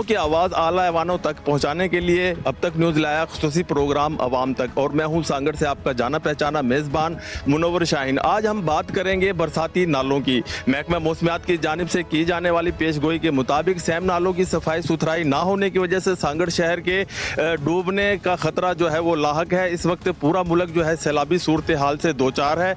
की आवाज़ आला ऐवानों तक पहुंचाने के लिए अब तक न्यूज़ लाया खुसूसी प्रोग्राम अवाम तक, और मैं हूं सांगड़ से आपका जाना पहचाना मेज़बान मुनव्वर शाहीन। आज हम बात करेंगे बरसाती नालों की। महकमा मौसमियात की जानिब से की जाने वाली पेशगोई के मुताबिक सैम नालों की सफाई सुथराई ना होने की वजह से सांगड़ शहर के डूबने का खतरा जो है वो लाहक है। इस वक्त पूरा मुल्क जो है सैलाबी सूरत हाल से दो चार है।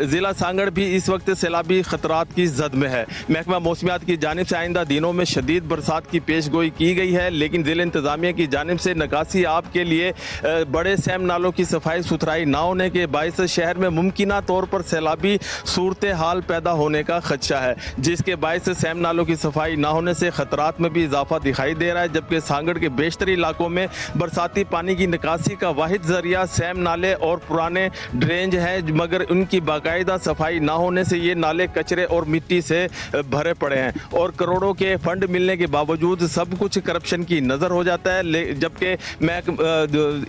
ज़िला सांगड़ भी इस वक्त सैलाबी खतरात की जद में है। महकमा मौसमियात की जानिब से आइंदा दिनों में शदीद बरसात की पेशगोई की गई है, लेकिन ज़िला इंतज़ामिया की जानिब से निकासी आप के लिए बड़े सैम नालों की सफाई सुथराई ना होने के बायस शहर में मुमकिना तौर पर सैलाबी सूरत हाल पैदा होने का खदशा है, जिसके बायस सैम नालों की सफाई ना होने से खतरात में भी इजाफा दिखाई दे रहा है। जबकि सांगड़ के बेशतर इलाकों में बरसाती पानी की निकासी का वाहिद जरिया सैम नाले और पुराने ड्रेंज हैं, मगर उनकी बाकायदा सफाई ना होने से ये नाले कचरे और मिट्टी से भरे पड़े हैं और करोड़ों के फंड मिलने के बावजूद सब कुछ करप्शन की नज़र हो जाता है। जबकि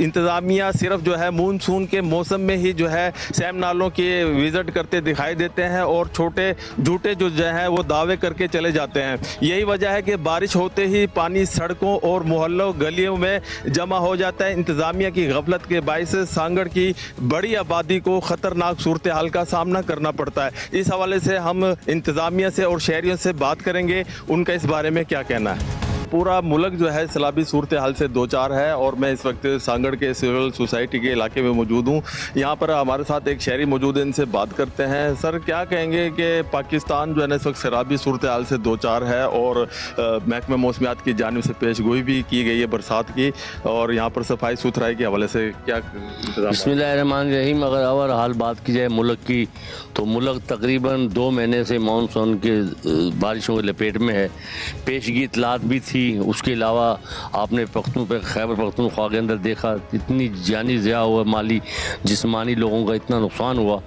इंतज़ामिया सिर्फ जो है मानसून के मौसम में ही जो है सैम नालों के विज़िट करते दिखाई देते हैं और छोटे झूठे जो है वो दावे करके चले जाते हैं। यही वजह है कि बारिश होते ही पानी सड़कों और मोहल्लों गलियों में जमा हो जाता है। इंतज़ामिया की गफलत के बायस सांगड़ की बड़ी आबादी को ख़तरनाक सूरत हाल का सामना करना पड़ता है। इस हवाले से हम इंतज़ामिया से और शहरियों से बात करेंगे, उनका इस बारे में क्या कहना है। पूरा मुल्क जो है सैलाबी सूरत हाल से दो चार है और मैं इस वक्त सांगड़ के सिविल सोसाइटी के इलाके में मौजूद हूँ। यहाँ पर हमारे साथ एक शहरी मौजूद है, इनसे बात करते हैं। सर, क्या कहेंगे कि पाकिस्तान जो है ना इस वक्त सैलाबी सूरत हाल से दो चार है और महकमा मौसमियात की जानिब से पेशगोई भी की गई है बरसात की, और यहाँ पर सफाई सुथराई के हवाले से क्या बिस्मिल्लाहिर्रहमानिर्रहीम। अगर और हाल बात की जाए मुल्क की, तो मुल्क तकरीबन 2 महीने से मानसून के बारिशों के लपेट में है। पेशगी इतलात भी थी। उसके अलावा आपने खैबर पख्तूनख्वा के अंदर देखा इतनी जानी ज़िया हुआ, माली जिस्मानी लोगों का इतना नुकसान हुआ।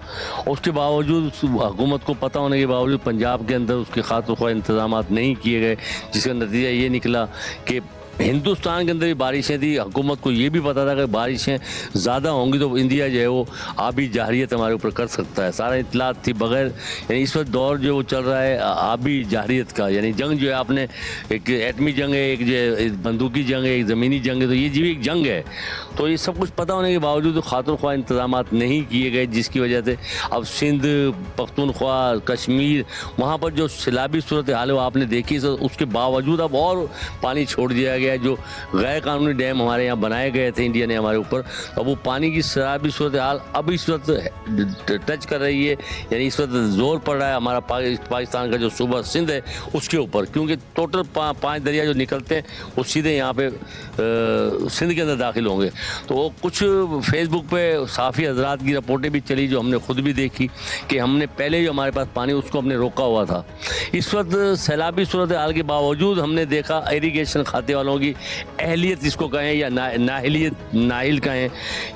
उसके बावजूद हुकूमत को पता होने के बावजूद पंजाब के अंदर उसके खातिर कोई इंतजाम नहीं किए गए, जिसका नतीजा ये निकला कि हिंदुस्तान के अंदर भी बारिशें थी। हुकूमत को ये भी पता था कि बारिशें ज़्यादा होंगी तो इंडिया जो है वो आबी जाहरियत हमारे ऊपर कर सकता है। सारा इतलात थी बगैर, यानी इस वक्त दौर जो चल रहा है आबी जाहरियत का, यानी जंग जो है, आपने एक एटमी जंग है, एक जो बंदूकी जंग है, एक ज़मीनी जंग है, तो ये भी एक जंग है। तो ये सब कुछ पता होने के बावजूद खातिर इंतजाम नहीं किए गए, जिसकी वजह से अब सिंध, पख्तूनख्वा, कश्मीर, वहाँ पर जो सैलाबी सूरत हाल आपने देखी, उसके बावजूद अब और पानी छोड़ दिया गया। जो गैर कानूनी डैम हमारे यहाँ बनाए गए थे इंडिया ने हमारे ऊपर, अब वो पानी की सैलाबी सूरत हाल अब इस वक्त टच कर रही है, यानी इस वक्त जोर पड़ रहा है हमारा पाकिस्तान का जो सूबा सिंध है उसके ऊपर, क्योंकि टोटल 5 दरिया जो निकलते हैं वो सीधे यहाँ पे सिंध के अंदर दाखिल होंगे। तो कुछ फेसबुक पे साफ़ी हजरात की रिपोर्टें भी चली, जो हमने खुद भी देखी कि हमने पहले जो हमारे पास पानी उसको हमने रोका हुआ था। इस वक्त सैलाबी सूरत हाल के बावजूद हमने देखा इरीगेशन खाते वालों की अहलियत इसको कहें या नाहिल कहें,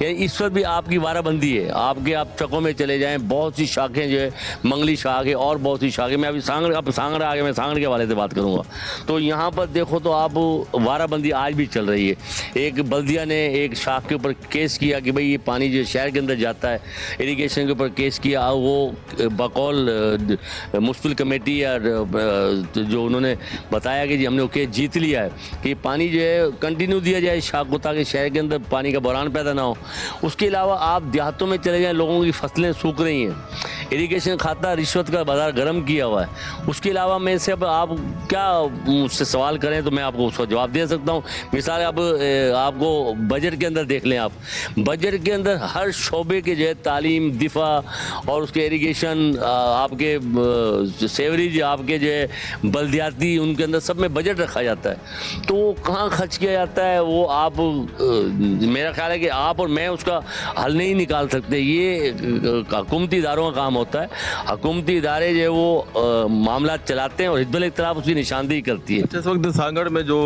यानी इस वक्त भी आपकी वाराबंदी है। आप चकों में चले जाएं, बहुत सी शाखें जो है, मंगली शाख है और बहुत सी शाखें, मैं अभी सांगड़ आगे मैं सांगड़ के हवाले से बात करूँगा। तो यहाँ पर देखो तो आप वाराबंदी आज भी चल रही है। एक बल्दिया ने एक शाख के ऊपर केस किया कि भाई ये पानी जो शहर के अंदर जाता है, इरीगेशन के ऊपर केस किया, वो बकौल मुश्किल कमेटी या जो उन्होंने बताया कि जी हमने वो केस जीत लिया है कि पानी जो है कंटिन्यू दिया जाए शाख को, ताकि शहर के अंदर पानी का बहरान पैदा ना हो। उसके अलावा आप देहातों में चले जाएं, लोगों की फसलें सूख रही हैं, इरीगेशन खाता रिश्वत का बाजार गर्म किया हुआ है। उसके अलावा मैं से अब आप क्या मुझसे सवाल करें तो मैं आपको उसका जवाब दे सकता हूँ। मिसाल अब आपको बजट के अंदर देख लें, आप बजट के अंदर हर शोबे के जो है तालीम, दिफा और उसके इरीगेशन, आपके सेवरेज, आपके जो है बल्दियाती, उनके अंदर सब में बजट रखा जाता है। तो कहाँ खर्च किया जाता है वो आप मेरा ख्याल है कि आप और मैं उसका हल नहीं निकाल सकते। ये हुकूमती इदारों का काम होता है। हुकूमती इदारे जो है वो मामला चलाते हैं और हिजबुल इख्तिलाफ उसकी निशानदेही करती है। इस वक्त सांगड़ में जो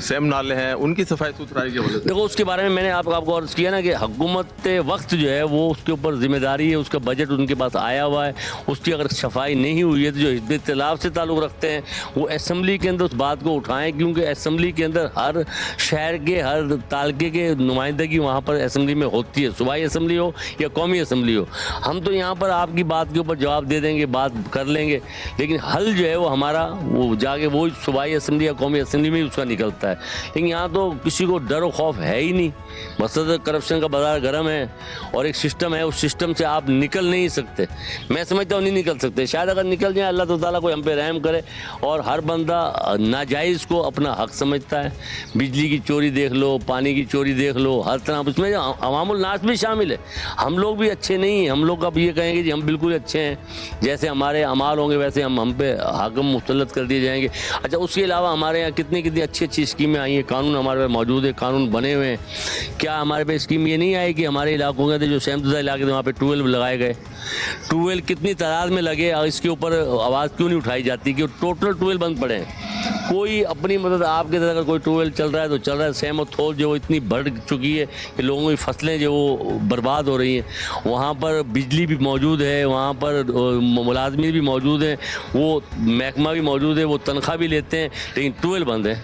सैम नाले हैं उनकी सफाई सुथराई के वजह से देखो, उसके बारे में मैंने आपको अर्ज किया ना कि हुकूमत वक्त जो है वो उसके ऊपर जिम्मेदारी है, उसका बजट उनके पास आया हुआ है, उसकी अगर सफाई नहीं हुई है तो जो हिजबुल इख्तिलाफ से ताल्लुक़ रखते हैं वो असम्बली के अंदर उस बात को उठाएं, क्योंकि क्योंकि असेंबली के अंदर हर शहर के हर तालके के नुमाइंदगी वहाँ पर असेंबली में होती है, सूबाई असेंबली हो या कौमी असेंबली हो। हम तो यहाँ पर आपकी बात के ऊपर जवाब दे देंगे, बात कर लेंगे, लेकिन हल जो है वो हमारा वो जाके वो सूबाई असेंबली या कौमी असेंबली में ही उसका निकलता है। लेकिन यहाँ तो किसी को डर और खौफ है ही नहीं, मसला करप्शन का बाजार गर्म है और एक सिस्टम है, उस सिस्टम से आप निकल नहीं सकते। मैं समझता हूँ नहीं निकल सकते, शायद अगर निकल जाए अल्लाह ताला कोई हम पे रहम करे। और हर बंदा नाजायज़ को अपना हक समझता है। बिजली की चोरी देख लो, पानी की चोरी देख लो, हर तरह उसमें अवामुल नास भी शामिल है। हम लोग भी अच्छे नहीं हैं, हम लोग अब ये कहेंगे जी हम बिल्कुल अच्छे हैं, जैसे हमारे अमाल होंगे वैसे हम पे हाकम मुसल्लत कर दिए जाएंगे। अच्छा, उसके अलावा हमारे यहाँ कितनी कितनी अच्छी अच्छी स्कीमें आई हैं, कानून हमारे पास मौजूद है, कानून बने हुए हैं। क्या हमारे पे स्कीम ये नहीं आई कि हमारे इलाकों के अंदर जो सहमतुजा इलाके थे वहाँ पे ट्यूबवेल लगाए गए, ट्यूबवेल कितनी तादाद में लगे और इसके ऊपर आवाज़ क्यों नहीं उठाई जाती कि टोटल ट्यूबवेल बंद पड़े हैं। कोई अपनी मदद आपके तरह अगर कोई ट्यूबवेल चल रहा है तो चल रहा है, सहम और थोल जो इतनी बढ़ चुकी है कि लोगों की फसलें जो वो बर्बाद हो रही हैं। वहाँ पर बिजली भी मौजूद है, वहाँ पर मुलाजमी भी मौजूद है, वो महकमा भी मौजूद है, वो तनख्वाह भी लेते हैं, लेकिन ट्यूबवेल बंद है।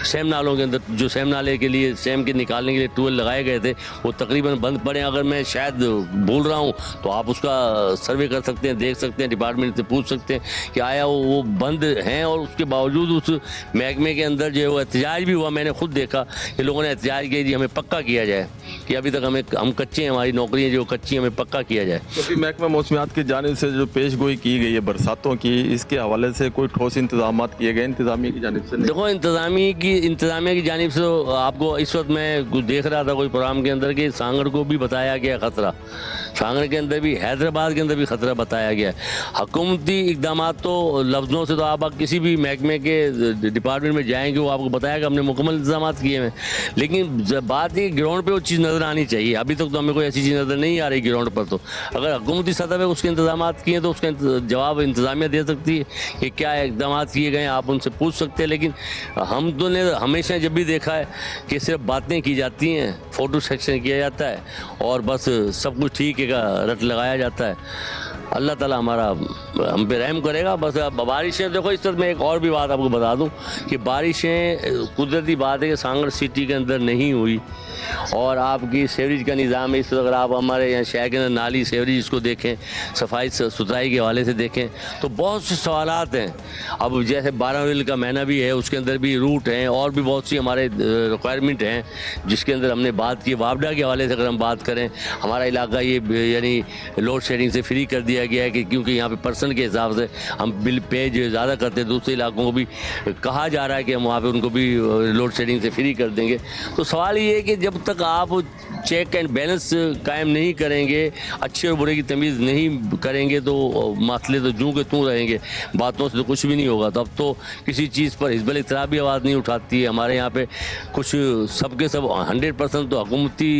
सेम नालों के अंदर जो सेम नाले के लिए सेम के निकालने के लिए ट्यूबवेल लगाए गए थे वो तकरीबन बंद पड़े। अगर मैं शायद भूल रहा हूँ तो आप उसका सर्वे कर सकते हैं, देख सकते हैं, डिपार्टमेंट से पूछ सकते हैं कि आया वो बंद हैं। और उसके बावजूद उस महकमे के अंदर जो है वो एहतजाज भी हुआ, मैंने खुद देखा कि लोगों ने एहतजाज किया जी हमें पक्का किया जाए कि अभी तक हम कच्चे हैं, हमारी नौकरियाँ जो कच्ची हमें पक्का किया जाए। तो फिर महकमा मौसमियात की जानिब से जो पेशगोई की गई है बरसातों की, इसके हवाले से कोई ठोस इंतजाम किए गए इंतजामिया की जानिब से? देखो, इंतजामिया की जानिब से आपको इस वक्त मैं कुछ देख रहा था कोई प्रोग्राम के अंदर कि सांगड़ को भी बताया गया खतरा, सांगड़ के अंदर भी, हैदराबाद के अंदर भी खतरा बताया गया। हुकूमती इकदाम तो लफ्ज़ों से तो आप किसी भी महकमे के डिपार्टमेंट में जाएंगे वो आपको बताएगा हमने मुकम्मल इंतजाम किए हैं, लेकिन बात ये ग्राउंड पे वो चीज़ नज़र आनी चाहिए। अभी तक तो हमें कोई ऐसी चीज़ नज़र नहीं आ रही ग्राउंड पर। तो अगर हुकूमती सतह पर उसके इंतजाम किए तो उसका जवाब इंतजामिया दे सकती है कि क्या इकदाम किए गए, आप उनसे पूछ सकते हैं। लेकिन हम तो ने हमेशा जब भी देखा है कि सिर्फ बातें की जाती हैं, फ़ोटो सेक्शन किया जाता है और बस सब कुछ ठीक है का रट लगाया जाता है। अल्लाह ताला हमारा हम पे रहम करेगा। बस अब बारिशें देखो, इस तरह मैं एक और भी बात आपको बता दूं कि बारिशें कुदरती बात है कि सांगड़ सिटी के अंदर नहीं हुई और आपकी सीवरेज का निज़ाम है। इस अगर आप हमारे यहाँ शहर के अंदर नाली सीवरेज को देखें, सफाई सुथराई के हवाले से देखें तो बहुत से सवालात हैं। अब जैसे 12 अप्रैल का महीना भी है, उसके अंदर भी रूट हैं और भी बहुत सी हमारे रिक्वायरमेंट हैं जिसके अंदर हमने बात की। वापडा के हवाले से अगर हम बात करें, हमारा इलाका ये यानी लोड शेडिंग से फ्री कर दिया गया है कि क्योंकि यहाँ पे पर्सन के हिसाब से हम बिल पे जो ज़्यादा करते हैं, दूसरे इलाकों को भी कहा जा रहा है कि हम वहाँ पे उनको भी लोड शेडिंग से फ्री कर देंगे। तो सवाल ये है कि जब तक आप चेक एंड बैलेंस कायम नहीं करेंगे, अच्छे और बुरे की तमीज़ नहीं करेंगे तो मसले तो जूं के तूं रहेंगे, बातों से तो कुछ भी नहीं होगा। तब तो किसी चीज़ पर हिज़्बुल इत्तेलाफ भी आवाज़ नहीं उठाती है। हमारे यहाँ पे कुछ सबके सब 100% तो हुकूमती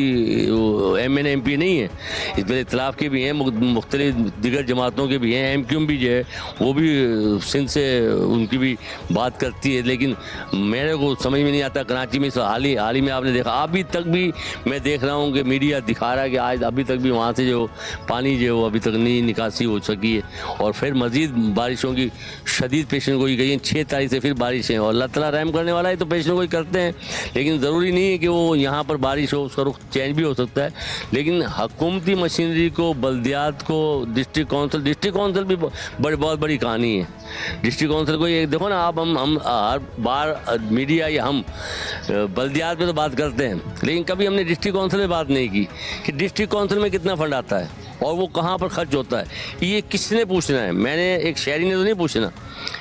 MN MP नहीं है, हिज़्बुल इत्तेलाफ के भी हैं, मुख्तलिफ दिगर जमातों के भी हैं, MQM भी जो है वो भी सिंध से उनकी भी बात करती है। लेकिन मेरे को समझ में नहीं आता, कराची में हाल ही में आपने देखा, अभी तक भी मैं देख रहा हूँ कि मीडिया दिखा रहा है कि आज अभी तक भी वहाँ से जो पानी जो वो अभी तक नहीं निकासी हो सकी है और फिर मज़ीद बारिशों की शदीद पेशन गोई गई है। 6 तारीख से फिर बारिशें और अल्लाह ताला रहम करने वाला है तो पेशन गोई करते हैं, लेकिन ज़रूरी नहीं है कि वो यहाँ पर बारिश हो, उसका रुख चेंज भी हो सकता है। लेकिन हुकूमती मशीनरी को, बल्दियात को, डिस्ट्रिक्ट काउंसिल भी बहुत बड़ी कहानी है। डिस्ट्रिक्ट काउंसिल को ये देखो ना आप, हम हर बार मीडिया या हम बल्दियात में तो बात करते हैं, लेकिन कभी हमने डिस्ट्रिक्ट काउंसिल में बात नहीं की कि डिस्ट्रिक्ट काउंसिल में कितना फंड आता है और वो कहाँ पर खर्च होता है। ये किसने पूछना है? मैंने एक शहरी ने तो नहीं पूछना।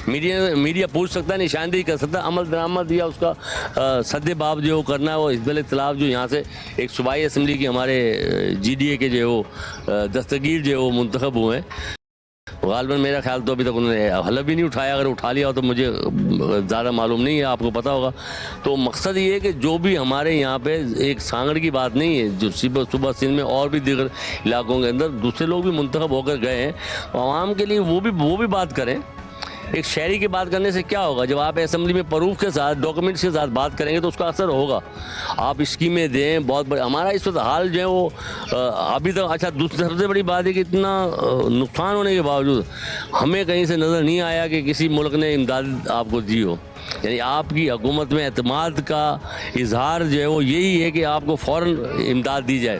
मीडिया पूछ सकता है, निशानदेही कर सकता है, अमल दरामद या उसका सद्देबाब जो करना है वो हिज़्बुल इत्तेलाफ जो यहाँ से एक सूबाई असम्बली की हमारे GDA के जो वो दस्तगीर जो वो मुंतखब हुए हैं, गालिबन मेरा ख्याल तो अभी तक उन्होंने हलफ भी नहीं उठाया। अगर उठा लिया हो तो मुझे ज़्यादा मालूम नहीं है, आपको पता होगा। तो मकसद ये है कि जो भी हमारे यहाँ पे एक सांगड़ की बात नहीं है, जो सुबह सिंध में और भी दीगर इलाकों के अंदर दूसरे लोग भी मुंतखब होकर गए हैं, आवाम के लिए वो भी बात करें। एक शहरी की बात करने से क्या होगा, जब आप असेंबली में प्रूफ के साथ डॉक्यूमेंट्स के साथ बात करेंगे तो उसका असर होगा। आप स्कीमें दें, बहुत बड़े हमारा इस वक्त हाल जो है वो अभी तक अच्छा। दूसरी सबसे बड़ी बात है कि इतना नुकसान होने के बावजूद हमें कहीं से नज़र नहीं आया कि किसी मुल्क ने इमदाद आपको दी हो। यानी आपकी हुकूमत में एतमाद का इजहार जो है वो यही है कि आपको फ़ौरन इमदाद दी जाए,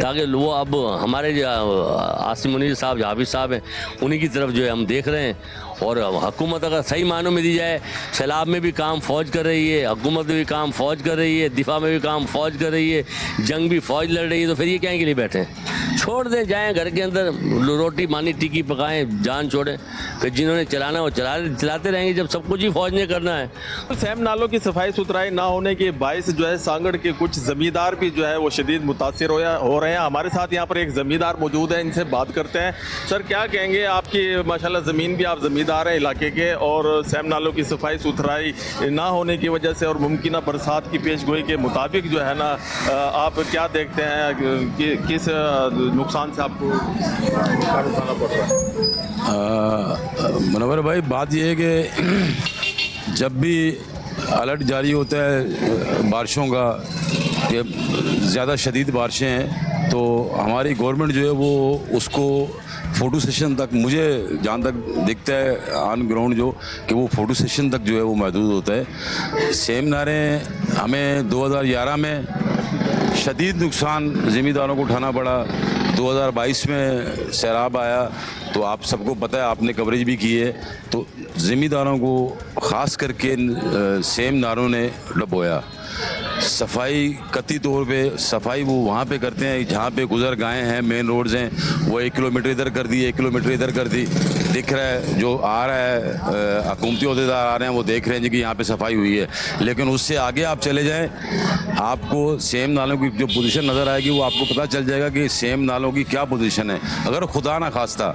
ताकि वो अब हमारे जो आसिम मुनीर साहब, हाफिज़ साहब हैं, उन्हीं की तरफ जो है हम देख रहे हैं। और हुकूमत अगर सही मानों में दी जाए, सैलाब में भी काम फ़ौज कर रही है, हुकूमत में भी काम फ़ौज कर रही है, दिफा में भी काम फ़ौज कर रही है, जंग भी फ़ौज लड़ रही है, तो फिर ये क्या के लिए बैठे हैं? छोड़ दें, जाएं घर के अंदर रोटी मानी टिक्की पकाएं, जान छोड़ें। फिर जिन्होंने चलाना वो चलाते रहेंगे, जब सब कुछ ही फ़ौज ने करना है। सैम नालों की सफाई सुथराई ना होने के बायस जो है सांगड़ के कुछ ज़मींदार भी जो है वो शदीद मुतासिर हो रहे हैं। हमारे साथ यहाँ पर एक ज़मींदार मौजूद है, इनसे बात करते हैं। सर, क्या कहेंगे? आपकी माशाल्लाह ज़मीन भी, आप ज़मींदार हैं इलाके के, और सैम नालों की सफाई सुथराई ना होने की वजह से और मुमकिन बरसात की पेशगोई के मुताबिक जो है ना, आप क्या देखते हैं कि किस नुकसान से आपको उठाना पड़ रहा है? मुनव्वर भाई, बात यह है कि जब भी अलर्ट जारी होता है बारिशों का, कि ज़्यादा शदीद बारिशें हैं, तो हमारी गवर्नमेंट जो है वो उसको फ़ोटो सेशन तक, मुझे जहाँ तक दिखता है ऑन ग्राउंड जो, कि वो फ़ोटो सेशन तक जो है वो महदूद होता है। सेम नारे हमें 2011 में शदीद नुकसान ज़मींदारों को उठाना पड़ा। 2022 में सैलाब आया, तो आप सबको पता है, आपने कवरेज भी की है, तो ज़मींदारों को ख़ास करके सेम नारों ने डुबोया। सफाई कतई तौर पे सफाई वो वहाँ पे करते हैं जहाँ पे गुजर गाएँ हैं, मेन रोड्स हैं, वो 1 किलोमीटर इधर कर दी, 1 किलोमीटर इधर कर दी, दिख रहा है। जो आ रहा है हुकूमती अहदेदार आ रहे हैं, वो देख रहे हैं कि यहाँ पे सफाई हुई है, लेकिन उससे आगे आप चले जाएं, आपको सेम नालों की जो पोजीशन नज़र आएगी, वो आपको पता चल जाएगा कि सेम नालों की क्या पोजीशन है। अगर खुदा ना खास्ता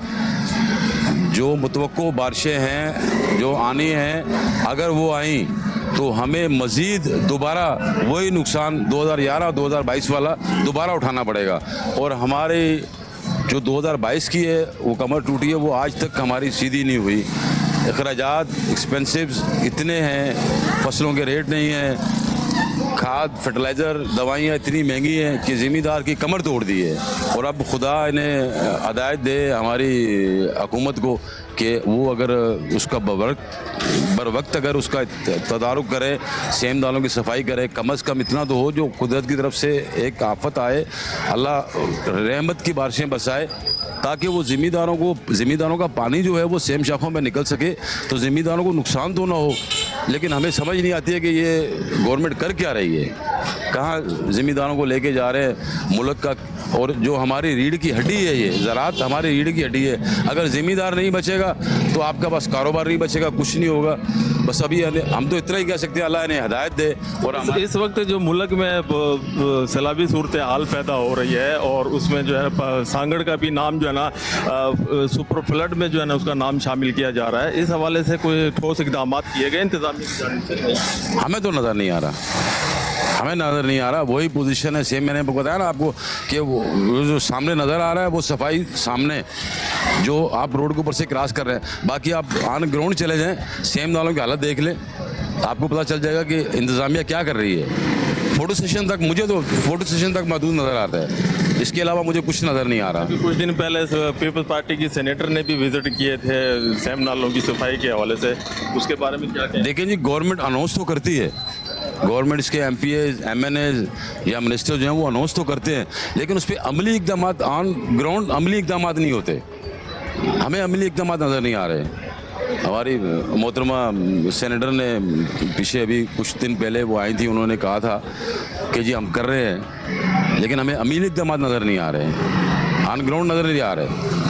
जो मुतवक्को बारिशें हैं जो आनी हैं, अगर वो आईं तो हमें मज़ीद दोबारा वही नुकसान 2011-2022 वाला दोबारा उठाना पड़ेगा। और हमारे जो 2022 की है वो कमर टूटी है, वो आज तक हमारी सीधी नहीं हुई। अखराजात एक्सपेंसिव इतने हैं, फसलों के रेट नहीं हैं, खाद फर्टिलाइज़र दवाइयाँ इतनी महंगी हैं कि ज़मींदार की कमर तोड़ दी है। और अब खुदा इन्हें हिदायत दे हमारी हुकूमत को कि वो अगर उसका बर वक्त अगर उसका तदारुक करे, सेम दालों की सफाई करे, कम अज़ कम इतना तो हो जो कुदरत की तरफ से एक आफत आए, अल्लाह रहमत की बारिशें बरसाए, ताकि वो ज़मींदारों का पानी जो है वो सेम शाखों में निकल सके, तो ज़मींदारों को नुकसान तो ना हो। लेकिन हमें समझ नहीं आती है कि ये गवर्नमेंट कर क्या रही है, कहाँ ज़मींदारों को लेके जा रहे हैं मुल्क का। और जो हमारी रीढ़ की हड्डी है, ये ज़राअत हमारी रीढ़ की हड्डी है, अगर ज़मींदार नहीं बचेगा तो आपका बस कारोबार नहीं बचेगा, कुछ नहीं होगा। बस अभी हम तो इतना ही कह सकते हैं, अल्लाह ने हिदायत दे। और इस वक्त जो मुल्क में सैलाबी सूरत हाल पैदा हो रही है, और उसमें जो है सांगड़ का भी नाम जो है ना सुपर फ्लड में जो है ना उसका नाम शामिल किया जा रहा है। इस हवाले से कोई ठोस इक़दाम किए गए इंतज़ामिया की जानिब से? हमें तो नज़र नहीं आ रहा, वही पोजीशन है सेम। मैंने बताया ना आपको कि वो जो सामने नज़र आ रहा है वो सफाई सामने जो आप रोड के ऊपर से क्रॉस कर रहे हैं। बाकी आप ऑन ग्राउंड चले जाएं, सेम नालों की हालत देख लें, आपको पता चल जाएगा कि इंतज़ामिया क्या कर रही है। फ़ोटो सेशन तक, मुझे तो फ़ोटो सेशन तक महदूद नज़र आता है, इसके अलावा मुझे कुछ नज़र नहीं आ रहा। कुछ दिन पहले पीपल्स पार्टी की सेनेटर ने भी विजिट किए थे सैम नालों की सफाई के हवाले से, उसके बारे में क्या कहें? देखें जी, गवर्नमेंट अनाउंस तो करती है, गवर्नमेंट इसके MPAs, MNAs या मिनिस्टर जो हैं वो अनाउंस तो करते हैं, लेकिन उस पर अमली इक़दाम ऑन ग्राउंड अमली इक़दाम नहीं होते। हमें अमली इक़दाम नज़र नहीं आ रहे। हमारी मोहतरमा सेनेटर ने पीछे अभी कुछ दिन पहले वो आई थी, उन्होंने कहा था कि जी हम कर रहे हैं, लेकिन हमें अमली इक़दाम नज़र नहीं आ रहे हैं, ऑन ग्राउंड नज़र नहीं आ रहे।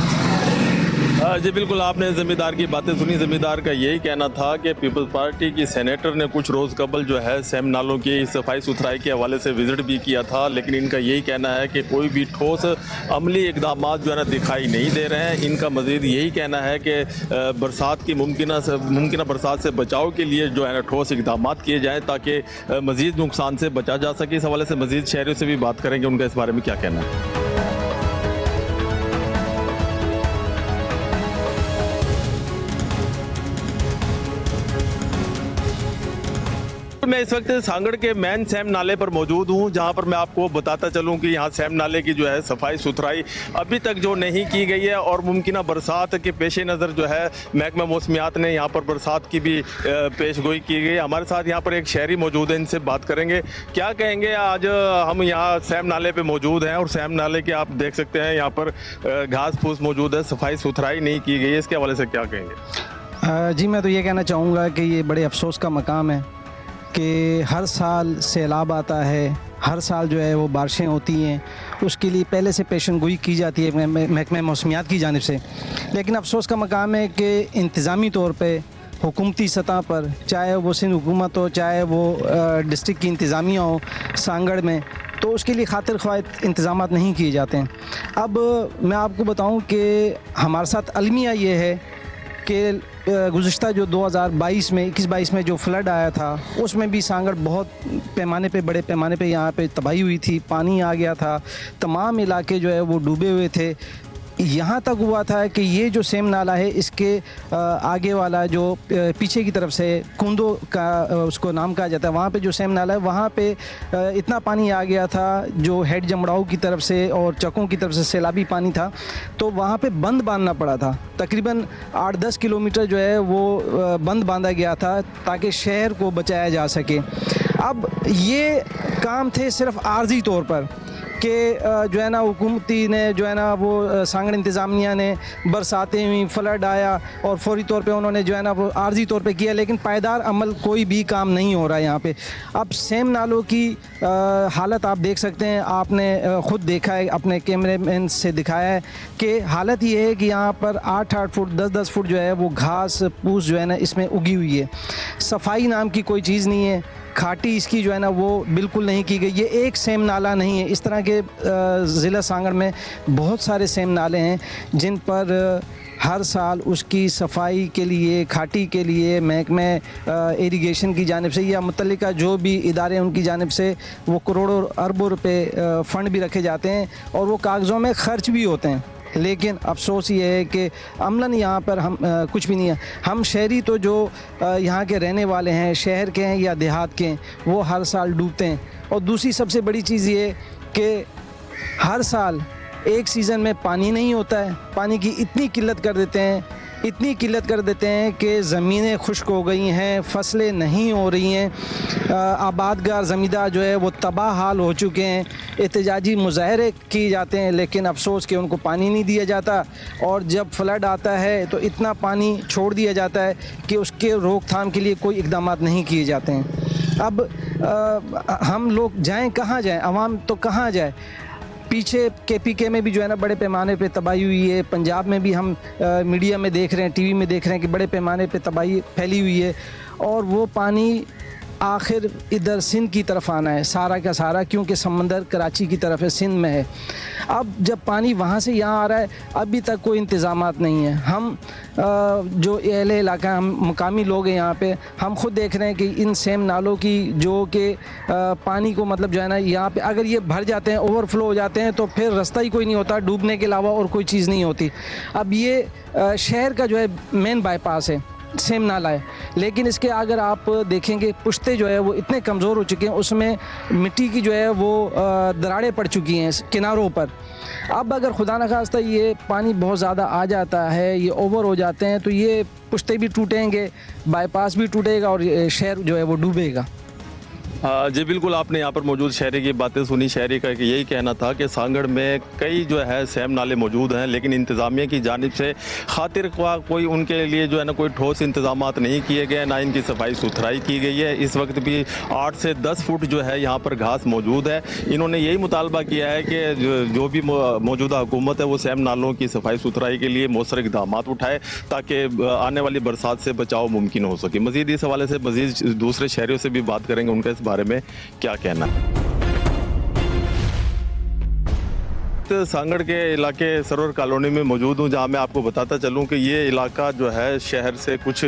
जी बिल्कुल, आपने ज़मींदार की बातें सुनी। ज़मींदार का यही कहना था कि पीपल्स पार्टी की सेनेटर ने कुछ रोज़ कबल जो है सैम नालों की सफाई सुथराई के हवाले से विज़िट भी किया था, लेकिन इनका यही कहना है कि कोई भी ठोस अमली इक़दाम जो है ना दिखाई नहीं दे रहे हैं। इनका मज़ीद यही कहना है कि बरसात की मुमकिन बरसात से बचाव के लिए जो है ना ठोस इक़दाम किए जाएँ, ताकि मज़ीद नुकसान से बचा जा सके। इस हवाले से मज़ीद शहरियों से भी बात करेंगे, उनका इस बारे में क्या कहना है। मैं इस वक्त सांगड़ के मेन सैम नाले पर मौजूद हूं, जहां पर मैं आपको बताता चलूं कि यहां सैम नाले की जो है सफाई सुथराई अभी तक जो नहीं की गई है और मुमकिन बरसात के पेश नज़र जो है महकमा मौसमियात ने यहां पर बरसात की भी पेशगोई की गई। हमारे साथ यहां पर एक शहरी मौजूद है, इनसे बात करेंगे। क्या कहेंगे, आज हम यहाँ सैम नाले पर मौजूद हैं और सैम नाले के आप देख सकते हैं यहाँ पर घास फूस मौजूद है, सफाई सुथराई नहीं की गई है, इसके हवाले से क्या कहेंगे? जी मैं तो ये कहना चाहूँगा कि ये बड़े अफसोस का मकाम है कि हर साल सैलाब आता है, हर साल जो है वो बारिशें होती हैं, उसके लिए पहले से पेशन गोई की जाती है महकमा मौसमियात की जानिब से। लेकिन अफसोस का मकाम है कि इंतज़ामी तौर पे हुकूमती सतह पर, चाहे वो सिंध हुकूमत हो, चाहे वो डिस्ट्रिक्ट की इंतज़ामिया हो सांगड़ में, तो उसके लिए खातिर ख्वाह इंतज़ाम नहीं किए जाते हैं। अब मैं आपको बताऊं कि हमारे साथ अलमिया ये है कि गुज़िश्ता जो 2022 में 21-22 में जो फ्लड आया था उसमें भी सांगड़ बहुत पैमाने पे, बड़े पैमाने पे यहाँ पे तबाही हुई थी, पानी आ गया था, तमाम इलाके जो है वो डूबे हुए थे। यहाँ तक हुआ था कि ये जो सेम नाला है इसके आगे वाला जो पीछे की तरफ से कुंदो का उसको नाम कहा जाता है, वहाँ पे जो सेम नाला है वहाँ पे इतना पानी आ गया था जो हेड जमड़ाऊ की तरफ से और चकों की तरफ से सैलाबी पानी था, तो वहाँ पे बंद बांधना पड़ा था। तकरीबन 8-10 किलोमीटर जो है वो बंद बांधा गया था ताकि शहर को बचाया जा सके। अब ये काम थे सिर्फ आर्जी तौर पर कि जो है ना हुकूमती ने जो है ना वो सांगड़ इंतज़ामिया ने बरसातें हुई, फ्लड आया और फौरी तौर पे उन्होंने जो है ना वो आर्जी तौर पे किया, लेकिन पायदार अमल कोई भी काम नहीं हो रहा है यहाँ पे। अब सेम नालों की हालत आप देख सकते हैं, आपने ख़ुद देखा है, अपने कैमरेमैन से दिखाया है कि हालत ये है कि यहाँ पर 8-8 फुट 10-10 फुट जो है वो घास फूस जो है ना इसमें उगी हुई है। सफाई नाम की कोई चीज़ नहीं है, खाटी इसकी जो है ना वो बिल्कुल नहीं की गई। ये एक सेम नाला नहीं है, इस तरह के ज़िला सांगड़ में बहुत सारे सेम नाले हैं जिन पर हर साल उसकी सफाई के लिए, खाटी के लिए महकमे इरिगेशन की जानिब से या मुतल्लिका जो भी इदारे हैं उनकी जानिब से वो करोड़ों अरबों रुपए फ़ंड भी रखे जाते हैं और वो कागज़ों में ख़र्च भी होते हैं। लेकिन अफसोस ये है कि अमलन यहाँ पर हम कुछ भी नहीं है। हम शहरी तो जो यहाँ के रहने वाले हैं, शहर के हैं या देहात के हैं, वो हर साल डूबते हैं। और दूसरी सबसे बड़ी चीज़ ये कि हर साल एक सीज़न में पानी नहीं होता है, पानी की इतनी किल्लत कर देते हैं, इतनी किल्लत कर देते हैं कि ज़मीनें खुश्क हो गई हैं, फसलें नहीं हो रही हैं, आबादगार ज़मींदार जो है वो तबाह हाल हो चुके हैं। एहतजाजी मुज़ाहरे किए जाते हैं लेकिन अफसोस कि उनको पानी नहीं दिया जाता और जब फ्लड आता है तो इतना पानी छोड़ दिया जाता है कि उसके रोकथाम के लिए कोई इक़दाम नहीं किए जाते हैं। अब हम लोग जाएँ कहाँ जाएँ, अवाम तो कहाँ जाए। पीछे KPK में भी जो है ना बड़े पैमाने पे तबाही हुई है, पंजाब में भी हम मीडिया में देख रहे हैं, टीवी में देख रहे हैं कि बड़े पैमाने पे तबाही फैली हुई है और वो पानी आखिर इधर सिंध की तरफ आना है, सारा का सारा, क्योंकि समंदर कराची की तरफ है, सिंध में है। अब जब पानी वहाँ से यहाँ आ रहा है, अभी तक कोई इंतज़ामात नहीं है। हम जो अहले इलाका, हम मुकामी लोग हैं यहाँ पे, हम खुद देख रहे हैं कि इन सेम नालों की जो कि पानी को मतलब जो है ना यहाँ पे अगर ये भर जाते हैं, ओवरफ्लो हो जाते हैं तो फिर रास्ता ही कोई नहीं होता, डूबने के अलावा और कोई चीज़ नहीं होती। अब ये शहर का जो है मेन बाईपास है, सेम नाला है, लेकिन इसके अगर आप देखेंगे पुश्ते जो है वो इतने कमज़ोर हो चुके हैं, उसमें मिट्टी की जो है वो दरारें पड़ चुकी हैं किनारों पर। अब अगर खुदा न खास्ता ये पानी बहुत ज़्यादा आ जाता है, ये ओवर हो जाते हैं, तो ये पुश्ते भी टूटेंगे, बाईपास भी टूटेगा और शहर जो है वो डूबेगा। जी बिल्कुल, आपने यहाँ पर मौजूद शहरी की बातें सुनी। शहरी का यही कहना था कि सांगड़ में कई जो है सैम नाले मौजूद हैं लेकिन इंतज़ामिया की जानिब से खातिर ख्वाह कोई उनके लिए जो है ना कोई ठोस इंतज़ाम नहीं किए गए, ना इनकी सफाई सुथराई की गई है। इस वक्त भी 8 से 10 फुट जो है यहाँ पर घास मौजूद है। इन्होंने यही मुतालबा किया है कि जो भी मौजूदा हुकूमत है वो सैम नालों की सफाई सुथराई के लिए मौसर इक़दाम उठाए ताकि आने वाली बरसात से बचाव मुमकिन हो सके। मज़ीद इस हवाले से मज़ीद दूसरे शहरियों से भी बात करेंगे, उनका इस बारे में क्या कहना है। सांगड़ के इलाके सरवर कॉलोनी में मौजूद हूँ, जहाँ मैं आपको बताता चलूँ कि ये इलाका जो है शहर से कुछ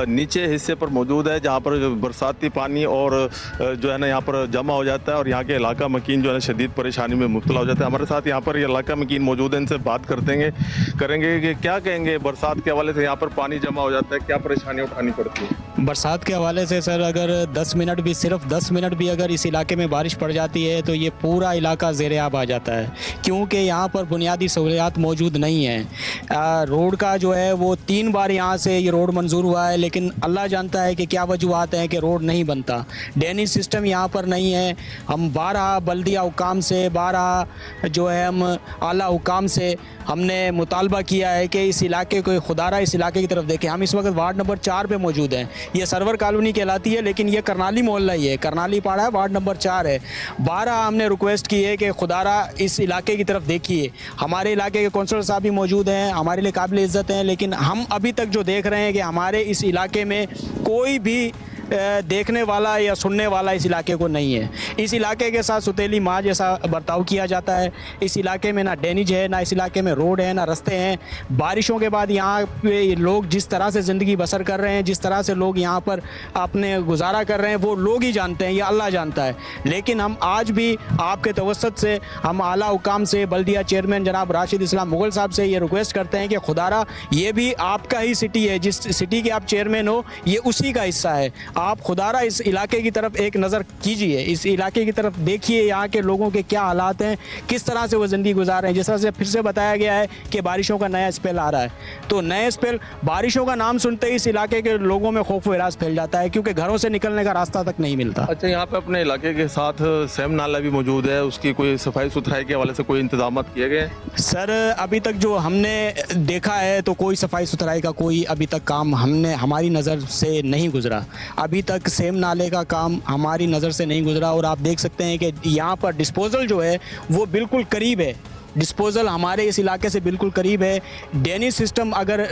नीचे हिस्से पर मौजूद है, जहाँ पर बरसाती पानी और जो है ना यहाँ पर जमा हो जाता है और यहाँ के इलाका मकीन जो है शदीद परेशानी में मुब्तला हो जाता है। हमारे साथ यहाँ पर ये इलाका मकीन मौजूद है, इनसे बात करेंगे कि क्या कहेंगे बरसात के हवाले से यहाँ पर पानी जमा हो जाता है, क्या परेशानी उठानी पड़ती है। बरसात के हवाले से सर अगर 10 मिनट भी, सिर्फ 10 मिनट भी अगर इस इलाके में बारिश पड़ जाती है तो ये पूरा इलाका ज़ेर-ए-आब आ जाता है, क्योंकि यहाँ पर बुनियादी सहूलियात मौजूद नहीं हैं। रोड का जो है वो 3 बार यहाँ से ये रोड मंजूर हुआ है, लेकिन अल्लाह जानता है कि क्या वजूहात हैं कि रोड नहीं बनता। ड्रेनेज सिस्टम यहाँ पर नहीं है। हम 12 बल्दिया हुकाम से, 12 जो है हम आला हुकाम से हमने मुतालबा किया है कि इस इलाके को, खुदारा इस इलाके की तरफ देखें। हम इस वक्त वार्ड नंबर 4 पे मौजूद हैं। ये सरवर कॉलोनी कहलाती है, लेकिन ये करनाली मोहल्ला ही है, करनाली पाड़ा है, वार्ड नंबर 4 है। 12 हमने रिक्वेस्ट की है कि खुदारा इस इलाके की तरफ देखिए। हमारे इलाके के कौंसलर साहब भी मौजूद हैं, हमारे लिए काबिल इज़्ज़त हैं, लेकिन हम अभी तक जो देख रहे हैं कि हमारे इस इलाके में कोई भी देखने वाला या सुनने वाला इस इलाके को नहीं है। इस इलाके के साथ सुतेली माँ जैसा बर्ताव किया जाता है। इस इलाके में ना ड्रेनेज है, ना इस इलाके में रोड है, ना रास्ते हैं। बारिशों के बाद यहाँ पे लोग जिस तरह से ज़िंदगी बसर कर रहे हैं, जिस तरह से लोग यहाँ पर अपने गुजारा कर रहे हैं, वो लोग ही जानते हैं, ये अल्लाह जानता है। लेकिन हम आज भी आपके तवस्सुत से, हम आला हुकाम से, बल्दिया चेयरमैन जनाब राशिद इस्लाम मुगल साहब से ये रिक्वेस्ट करते हैं कि खुदारा ये भी आपका ही सिटी है, जिस सिटी के आप चेयरमैन हो ये उसी का हिस्सा है। आप खुदारा इस इलाके की तरफ एक नज़र कीजिए, इस इलाके की तरफ देखिए, यहाँ के लोगों के क्या हालात हैं, किस तरह से वो ज़िंदगी गुजार रहे हैं। जिस तरह से फिर से बताया गया है कि बारिशों का नया स्पेल आ रहा है, तो नए स्पेल, बारिशों का नाम सुनते ही इस इलाके के लोगों में खौफ व हिरास फैल जाता है, क्योंकि घरों से निकलने का रास्ता तक नहीं मिलता। अच्छा, यहाँ पे अपने इलाके के साथ सेम नाला भी मौजूद है, उसकी कोई सफाई सुथराई के हवाले से कोई इंतजाम किए गए? सर अभी तक जो हमने देखा है तो कोई सफाई सुथराई का कोई अभी तक काम हमारी नज़र से नहीं गुजरा। अभी तक सेम नाले का काम हमारी नज़र से नहीं गुजरा। और आप देख सकते हैं कि यहाँ पर डिस्पोजल जो है वो बिल्कुल करीब है, डिस्पोजल हमारे इस इलाके से बिल्कुल करीब है। ड्रेनेज सिस्टम अगर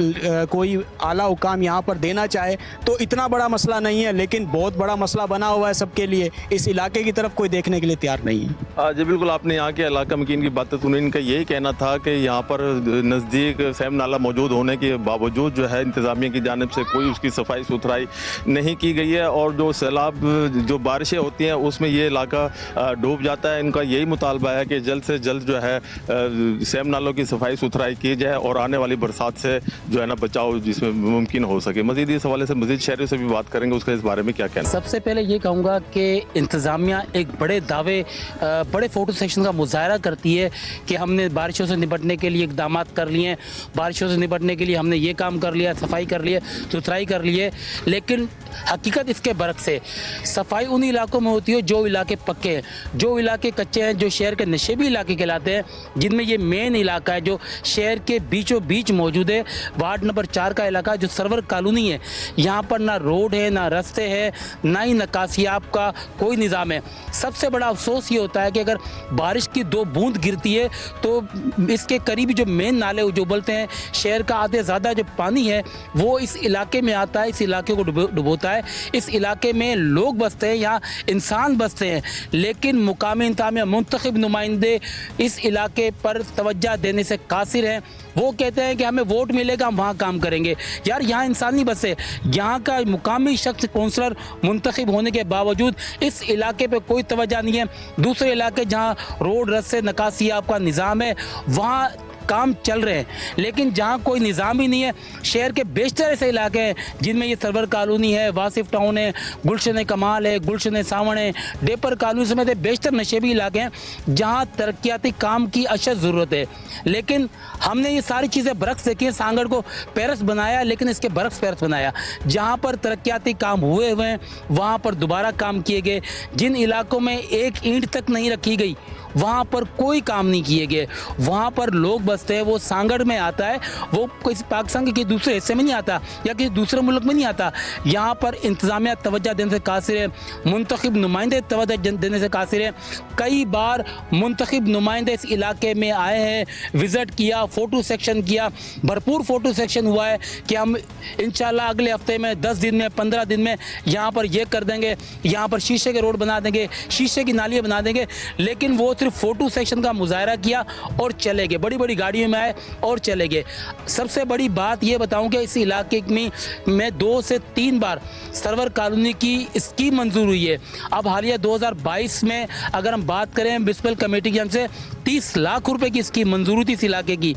कोई आला हुकाम यहाँ पर देना चाहे तो इतना बड़ा मसला नहीं है, लेकिन बहुत बड़ा मसला बना हुआ है सबके लिए। इस इलाके की तरफ कोई देखने के लिए तैयार नहीं है। जी बिल्कुल, आपने यहाँ के इलाका मकीन की बातें सुनी। इनका यही कहना था कि यहाँ पर नज़दीक सेम नाला मौजूद होने के बावजूद जो है इंतज़ामिया की जानिब से कोई उसकी सफाई सुथराई नहीं की गई है, और जो सैलाब, जो बारिशें होती हैं उसमें ये इलाका डूब जाता है। इनका यही मुतालबा है कि जल्द से जल्द जो है सेम नालों की सफाई सुथराई की जाए और आने वाली बरसात से जो है ना बचाव जिसमें मुमकिन हो सके। मजीद इस हवाले से मजीद शहरियों से भी बात करेंगे, उसका इस बारे में क्या कहना। सबसे पहले ये कहूँगा कि इंतज़ामिया एक बड़े दावे, बड़े फोटो सेक्शन का मुजाहरा करती है कि हमने बारिशों से निपटने के लिए इकदाम कर लिए हैं, बारिशों से निपटने के लिए हमने ये काम कर लिया, सफाई कर लिए, सुथराई कर लिए, लेकिन हकीकत इसके बरक्स है। सफाई उन इलाकों में होती है जो इलाके पक्के हैं, जो इलाके कच्चे हैं, जो शहर के नशेबी इलाके कहलाते हैं, जिनमें ये मेन इलाका है जो शहर के बीचों बीच मौजूद है। वार्ड नंबर 4 का इलाका जो सरवर कॉलोनी है, यहाँ पर ना रोड है, ना रास्ते है, ना ही नकासियाब का कोई निज़ाम है। सबसे बड़ा अफसोस ये होता है कि अगर बारिश की 2 बूंद गिरती है तो इसके करीब जो मेन नाले जो उबलते हैं, शहर का आधे ज़्यादा जो पानी है वो इस इलाके में आता है, इस इलाके को डुबोता है। इस इलाके में लोग बसते हैं, यहाँ इंसान बसते हैं, लेकिन मुकामी इंतज़ामिया मुंतखब नुमाइंदे इस इलाके पर तवज्जो देने से कासिर हैं। वो कहते हैं कि हमें वोट मिलेगा, हम वहाँ काम करेंगे। यार यहाँ इंसान नहीं बसे, यहाँ का मुकामी शख्स कौंसलर मुंतखब होने के बावजूद इस इलाके पे कोई तवज्जो नहीं है। दूसरे इलाके जहाँ रोड, रस्ते, नकासी आपका निज़ाम है वहाँ काम चल रहे हैं, लेकिन जहाँ कोई निज़ाम ही नहीं है। शहर के बेशतर ऐसे इलाके हैं जिनमें ये सरवर कॉलोनी है, वासिफ टाउन है, गुलशन कमाल है, गुलशन सावण है, डेपर कॉलोनी समेत बेशतर नशेबी इलाके हैं जहाँ तरक्याती काम की अशद ज़रूरत है। लेकिन हमने ये सारी चीज़ें बरक्स देखी हैं। सांगड़ को पेरिस बनाया, लेकिन इसके बरक्स पेरिस बनाया। जहाँ पर तरक्याती काम हुए हैं वहाँ पर दोबारा काम किए गए। जिन इलाकों में एक ईंट तक नहीं रखी गई वहाँ पर कोई काम नहीं किए गए। वहाँ पर लोग बस बंदोबस्त है वो सांगड़ में आता है, वो किसी पाकिस्तान के किसी दूसरे हिस्से में नहीं आता या किसी दूसरे मुल्क में नहीं आता। यहाँ पर इंतजामिया तवज्जो देने से कासिर है, मुंतखब नुमाइंदे तवज्जो देने से कासिर है। कई बार मुंतखब नुमाइंदे इस इलाके में आए हैं, विज़िट किया, फ़ोटो सेक्शन किया, भरपूर फ़ोटो सेक्शन हुआ है कि हम इंशाल्लाह अगले हफ्ते में 10 दिन में 15 दिन में यहाँ पर ये कर देंगे, यहाँ पर शीशे के रोड बना देंगे, शीशे की नालियाँ बना देंगे। लेकिन वो सिर्फ फ़ोटो सेक्शन का मुजाहरा किया और चले गए, बड़ी बड़ी गाड़ियों में आए और चले गए। सबसे बड़ी बात ये बताऊं कि इस इलाके में 2 से 3 बार सरवर कॉलोनी की स्कीम मंजूर हुई है। अब हालिया 2022 में अगर हम बात करें म्युनिसिपल कमेटी की जानब से 30 लाख रुपए की स्कीम मंजूर थी इस इलाके की,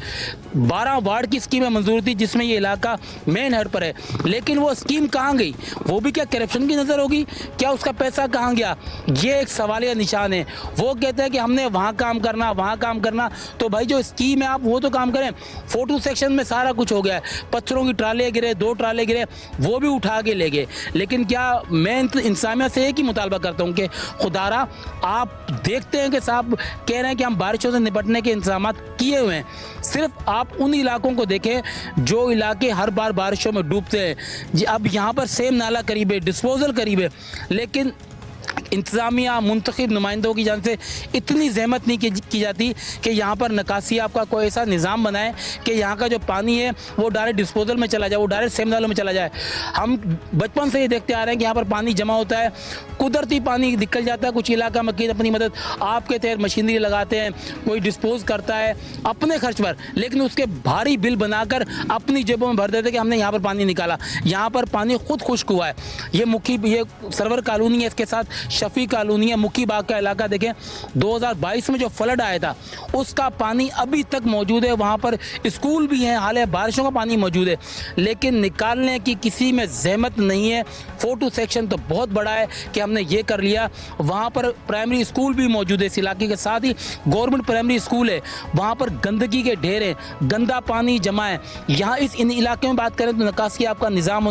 12 वार्ड की स्कीमें मंजूर थी जिसमें ये इलाका मेन हेड पर है। लेकिन वो स्कीम कहाँ गई? वो भी क्या करप्शन की नज़र होगी? क्या उसका पैसा कहाँ गया? ये एक सवालिया निशान है। वो कहते हैं कि हमने वहाँ काम करना, वहाँ काम करना, तो भाई जो स्कीम है आप वो तो काम करें। फोटो सेक्शन में सारा कुछ हो गया है, पत्थरों की ट्राले गिरे, 2 ट्राले गिरे, वो भी उठा के ले गए। लेकिन क्या मैं इंसानियत से एक ही मुतालबा करता हूँ कि खुदारा आप देखते हैं कि साहब कह रहे हैं कि हम बारिशों से निपटने के इंतजाम किए हुए हैं, सिर्फ आप उन इलाकों को देखें जो इलाके हर बार बारिशों में डूबते हैं। अब यहाँ पर सेम नाला करीब है, डिस्पोजल करीब है, लेकिन इंतज़ामिया मुंतखब नुमाइंदों की जान से इतनी जहमत नहीं की जाती कि यहाँ पर निकासी आपका कोई ऐसा निज़ाम बनाए कि यहाँ का जो पानी है वो डायरेक्ट डिस्पोजल में चला जाए, वो डायरेक्ट सेम नालों में चला जाए। हम बचपन से ये देखते आ रहे हैं कि यहाँ पर पानी जमा होता है, कुदरती पानी निकल जाता है। कुछ इलाका मकीन अपनी मदद आपके तहत मशीनरी लगाते हैं, कोई डिस्पोज करता है अपने खर्च पर, लेकिन उसके भारी बिल बनाकर अपनी जेबों में भर देते कि हमने यहाँ पर पानी निकाला। यहाँ पर पानी खुद खुश्क हुआ है। ये सरवर कॉलोनी है, इसके साथ शफी कॉलोनी है, मुकी बाग का इलाका देखें, 2022 में जो फ्लड आया था उसका पानी अभी तक मौजूद है। वहाँ पर स्कूल भी हैं, हाल बारिशों का पानी मौजूद है, लेकिन निकालने की किसी में जहमत नहीं है। फोटो सेक्शन तो बहुत बड़ा है कि हमने ये कर लिया। वहाँ पर प्राइमरी स्कूल भी मौजूद है, इस इलाके के साथ ही गवर्नमेंट प्राइमरी स्कूल है। वहाँ पर गंदगी के ढेर हैं, गंदा पानी जमा है। यहाँ इन इलाके में बात करें तो निकासी आपका निज़ाम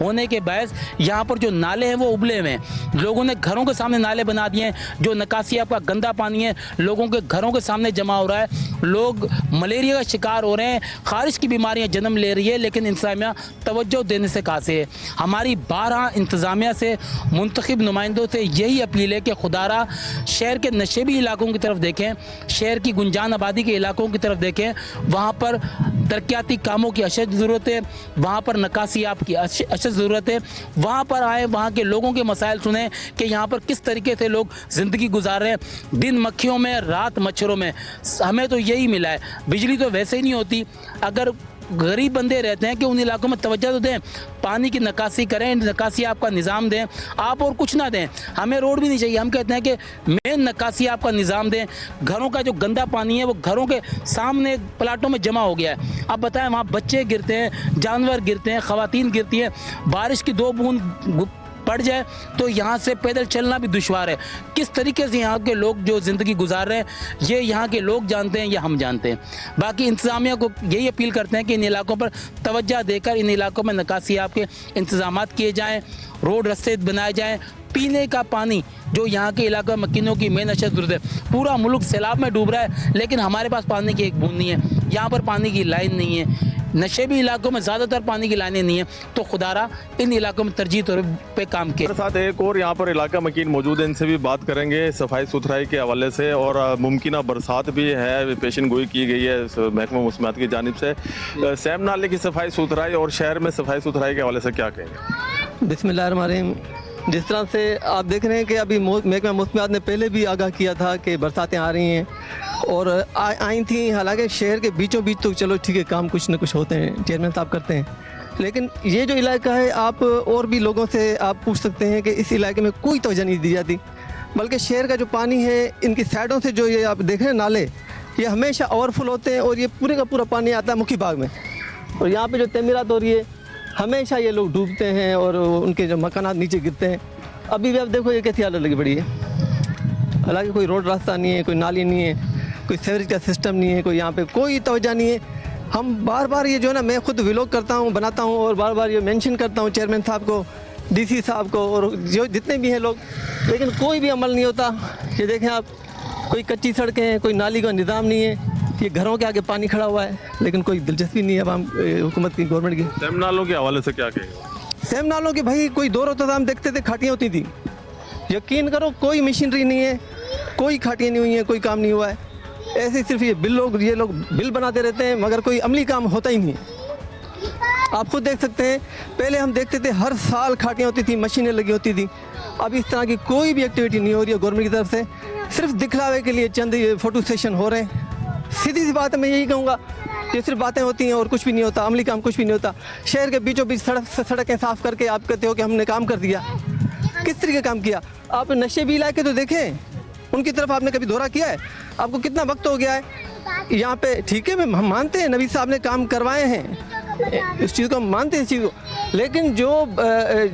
होने के बायस यहाँ पर जो नाले हैं वो उबले हुए हैं। लोगों ने घरों के सामने नाले बना दिए हैं, जो निकासी आपका गंदा पानी है लोगों के घरों के सामने जमा हो रहा है। लोग मलेरिया का शिकार हो रहे हैं, खारिश की बीमारियां जन्म ले रही है, लेकिन इंतजामिया तवज्जो देने से कहाँ से है। हमारी 12 इंतजामिया से मुंतखब नुमाइंदों से यही अपील है कि खुदारा शहर के नशेबी इलाकों की तरफ देखें, शहर की गुंजान आबादी के इलाकों की तरफ देखें। वहाँ पर तरक्याती कामों की अशद ज़रूरत है, वहाँ पर निकासी आपकी अशद ज़रूरत है। वहाँ पर आए, वहाँ के लोगों के मसाइल सुने कि यहाँ पर किस तरीके से लोग ज़िंदगी गुजार रहे हैं, दिन मक्खियों में रात मच्छरों में। हमें तो यही मिला है, बिजली तो वैसे ही नहीं होती। अगर गरीब बंदे रहते हैं कि उन इलाकों में तवज्जो तो दें, पानी की निकासी करें, निकासी आपका निज़ाम दें आप, और कुछ ना दें। हमें रोड भी नहीं चाहिए, हम कहते हैं कि मेन निकासी आपका निज़ाम दें। घरों का जो गंदा पानी है वो घरों के सामने प्लाटों में जमा हो गया है। अब बताएं, वहाँ बच्चे गिरते हैं, जानवर गिरते हैं, ख़वातीन गिरती हैं, बारिश की 2 बूंद पड़ जाए तो यहाँ से पैदल चलना भी दुश्वार है। किस तरीके से यहाँ के लोग जो ज़िंदगी गुजार रहे हैं ये यहाँ के लोग जानते हैं या हम जानते हैं। बाकी इंतज़ामिया को यही अपील करते हैं कि इन इलाकों पर तवज्जो देकर इन इलाकों में निकासी आपके इंतज़ाम किए जाएँ, रोड रास्ते बनाए जाएँ। पीने का पानी जो यहाँ के इलाके में मकीनों की मेन अशद ज़रूरत है। पूरा मुल्क सैलाब में डूब रहा है, लेकिन हमारे पास पानी की एक बूंद नहीं है। यहाँ पर पानी की लाइन नहीं है, नशेबी इलाकों में ज़्यादातर पानी की लाइनें नहीं है। तो खुदारा इन इलाकों में तरजीह तौर पे काम किया। साथ एक और यहाँ पर इलाका मकीन मौजूद है, इनसे भी बात करेंगे सफाई सुथराई के हवाले से, और मुमकिन बरसात भी है, पेशन गोई की गई है महकमा मौसमियात की जानिब से। सैम नाले की सफाई सुथराई और शहर में सफाई सुथराई के हवाले से क्या कहेंगे? बिस्मिल्लाहिर्रहमानिर्रहीम। जिस तरह से आप देख रहे हैं कि अभी महकमा मौसमियात ने पहले भी आगाह किया था कि बरसातें आ रही हैं और आई थी। हालांकि शहर के बीचों बीच तो चलो ठीक है, काम कुछ न कुछ होते हैं, चेयरमैन साहब करते हैं, लेकिन ये जो इलाका है आप और भी लोगों से आप पूछ सकते हैं कि इस इलाके में कोई तवज्जो नहीं दी जाती। बल्कि शहर का जो पानी है, इनकी साइडों से जो ये आप देख रहे हैं नाले, ये हमेशा ओवरफुल होते हैं और ये पूरे का पूरा पानी आता है मुखी बाग में। और यहाँ पे जो तमीरात हो रही है, हमेशा ये लोग डूबते हैं और उनके जो मकानात नीचे गिरते हैं। अभी भी आप देखो ये कैसी हालत लगी पड़ी है। हालांकि कोई रोड रास्ता नहीं है, कोई नाली नहीं है, कोई सीवरेज का सिस्टम नहीं है, कोई यहाँ पे कोई तवज्जो नहीं है। हम बार बार ये जो है ना, मैं खुद व्लॉग करता हूँ, बनाता हूँ और बार बार ये मेंशन करता हूँ चेयरमैन साहब को, डीसी साहब को और जो जितने भी हैं लोग, लेकिन कोई भी अमल नहीं होता। ये देखें आप, कोई कच्ची सड़कें हैं, कोई नाली का निज़ाम नहीं है। ये घरों के आगे पानी खड़ा हुआ है, लेकिन कोई दिलचस्पी नहीं है अब हुकूमत की, गवर्नमेंट की। सैम नालों के हवाले से क्या कहेंगे? सेम नालों की भाई कोई दौर होता था, हम देखते थे खाटियाँ होती थी, यकीन करो कोई मशीनरी नहीं है, कोई खाटियाँ नहीं हुई हैं, कोई काम नहीं हुआ है। ऐसे सिर्फ ये लोग बिल बनाते रहते हैं, मगर कोई अमली काम होता ही नहीं है। आप खुद देख सकते हैं, पहले हम देखते थे हर साल खाटियाँ होती थी, मशीनें लगी होती थी। अब इस तरह की कोई भी एक्टिविटी नहीं हो रही है गवर्नमेंट की तरफ से, सिर्फ दिखलावे के लिए चंद ये फोटो सेशन हो रहे हैं। सीधी सी बात है, मैं यही कहूँगा, ये सिर्फ बातें होती हैं और कुछ भी नहीं होता, अमली काम कुछ भी नहीं होता। शहर के बीचों बीच सड़कें साफ करके आप कहते हो कि हमने काम कर दिया, किस तरीके काम किया? आप नशे भी इलाके तो देखें, उनकी तरफ आपने कभी दौरा किया है? आपको कितना वक्त हो गया है यहाँ पे? ठीक है, हम मानते हैं नबी साहब ने काम करवाए हैं, इस चीज़ को हम मानते हैं, इस चीज़ को, लेकिन जो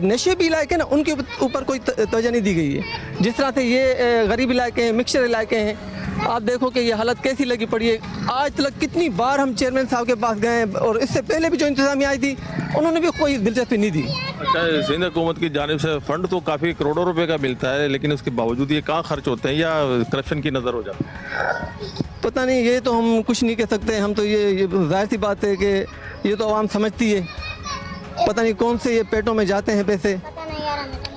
नशे भी इलाके हैं ना, उनके ऊपर कोई तवज्जो नहीं दी गई है। जिस तरह से ये गरीब इलाके हैं, मिक्सचर इलाके हैं, आप देखो कि ये हालत कैसी लगी पड़ी है। आज तक कितनी बार हम चेयरमैन साहब के पास गए हैं, और इससे पहले भी जो इंतजामिया आई थी उन्होंने भी कोई दिलचस्पी नहीं दी। अच्छा, सिंध हुकूमत की जानिब से फंड तो काफ़ी करोड़ों रुपए का मिलता है, लेकिन उसके बावजूद ये कहाँ खर्च होते हैं, या करप्शन की नज़र हो जाती है? पता नहीं, ये तो हम कुछ नहीं कह सकते। हम तो ये जाहिर सी बात है कि ये तो आवाम समझती है, पता नहीं कौन से ये पेटों में जाते हैं पैसे।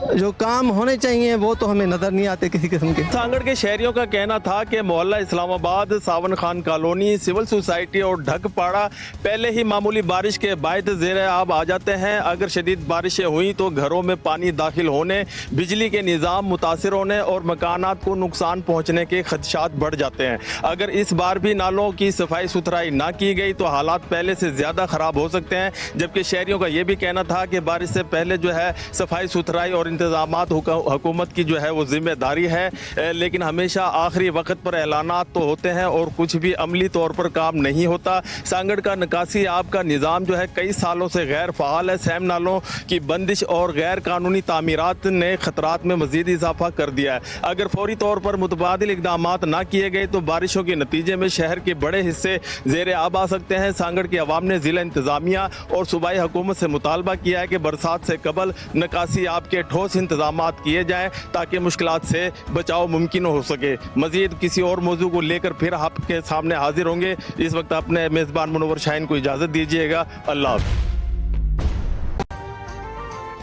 जो काम होने चाहिए वो तो हमें नजर नहीं आते किसी किस्म के। सांगड़ के शहरियों का कहना था कि मोहल्ला इस्लामाबाद, सावन खान कॉलोनी, सिविल सोसाइटी और ढकपाड़ा पहले ही मामूली बारिश के बायत ज़ेर आब आ जाते हैं। अगर शदीद बारिशें हुई तो घरों में पानी दाखिल होने, बिजली के निज़ाम मुतासिर होने और मकानात को नुकसान पहुँचने के खदशात बढ़ जाते हैं। अगर इस बार भी नालों की सफाई सुथराई ना की गई तो हालात पहले से ज़्यादा ख़राब हो सकते हैं। जबकि शहरियों का ये भी कहना था कि बारिश से पहले जो है सफाई सुथराई और इंतजामात हुकूमत की जो है वो जिम्मेदारी है, लेकिन हमेशा आखिरी वक्त पर ऐलानात तो होते हैं और कुछ भी अमली तौर पर काम नहीं होता। सांगड़ का निकासी आब का निज़ाम जो है कई सालों से गैर फ़ाल है। सैम नालों की बंदिश और गैर कानूनी तामीरात ने ख़तरात में मज़ीद इजाफा कर दिया है। अगर फौरी तौर पर मुतबादिल इक़दाम ना किए गए तो बारिशों के नतीजे में शहर के बड़े हिस्से ज़ेर आब आ सकते हैं। सांगड़ की आवाम ने ज़िला इंतज़ामिया और सूबाई हुकूमत से मुतालबा किया है कि बरसात से कबल निकासी आब के ठोस इंतजामात किए जाएं ताकि मुश्किलात से बचाव मुमकिन हो सके। मजीद किसी और मौजू को लेकर फिर आपके सामने हाजिर होंगे। इस वक्त अपने मेज़बान मुनव्वर शाहीन को इजाज़त दीजिएगा। अल्लाह हाफ़िज़।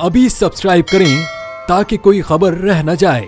अभी सब्सक्राइब करें ताकि कोई खबर रह न जाए।